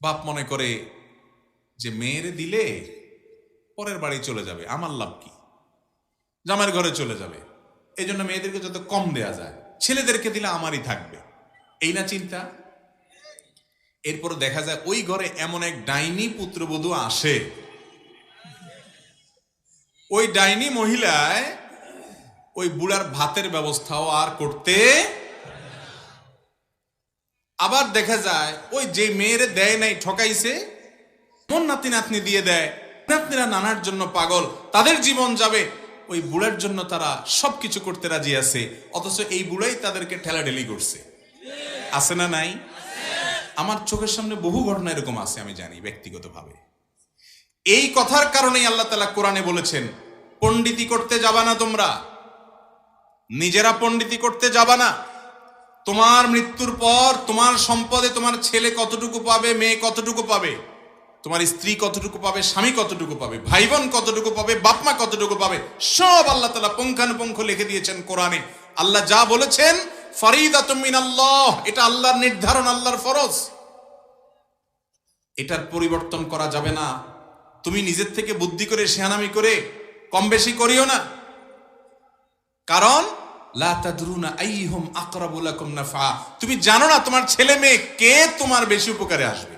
বাপ মনে করে যে মেয়েরে দিলে পরের বাড়ি চলে যাবে, আমার লাভ কি, জামাইয়ের ঘরে চলে যাবে, এই জন্য মেয়েদেরকে যত কম দেয়া যায়, ছেলেদেরকে দিলে আমারই থাকবে, এই না চিন্তা। এরপর দেখা যায় ওই ঘরে এমন এক ডাইনি পুত্রবধূ আসে, ওই ডাইনি মহিলায় ওই বুড়ার ভাতের ব্যবস্থাও আর করতে, আবার দেখা যায় ওই যে মেয়েরে দেয় নাই, ঠকাইছে, মন নাতি নাতনি দিয়ে দেয়, নাতনিরা নানার জন্য পাগল, তাদের জীবন যাবে, ওই বুড়ার জন্য তারা সবকিছু করতে রাজি আছে, অথচ এই বুড়াই তাদেরকে ঠেলাঠেলি করছে। আছে না নাই? আমার চোখের সামনে বহু ঘটনা এরকম আছে, আমি জানি ব্যক্তিগতভাবে। এই কথার কারণেই আল্লাহ তাআলা কোরআনে বলেছেন, পণ্ডিতি করতে যাবা না তোমরা, নিজেরা পণ্ডিতি করতে যাবা না। তোমার মৃত্যুর পর তোমার সম্পদে তোমার ছেলে কতটুকু পাবে, মেয়ে কতটুকু পাবে, তোমার স্ত্রী কতটুকু পাবে, স্বামী কতটুকু পাবে, ভাই বোন কতটুকু পাবে, বাপমা কতটুকু পাবে, সব আল্লাহ তাআলা পুঙ্খানুপুঙ্খ লিখে দিয়েছেন কোরআনে। আল্লাহ যা বলেছেন ফরিদাতুম মিনাল্লাহ, এটা আল্লাহর নির্ধারণ, আল্লাহর ফরজ, এটার পরিবর্তন করা যাবে না। তুমি নিজের থেকে বুদ্ধি করে শেয়ানামি করে কম বেশি করিও না, কারণ লা তাদরুনা আইহুম আকরাবু লাকুম নাফা, তুমি জানো না তোমার ছেলে মেয়ে কে তোমার বেশি উপকারে আসবে,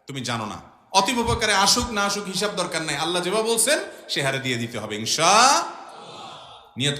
তুমি জানো না। অতীব উপকারে আসুক না আসুক হিসাব দরকার নাই, আল্লাহ যেভাবে বলছেন সে হারে দিয়ে দিতে হবে ইনশাআল্লাহ। নিয়ত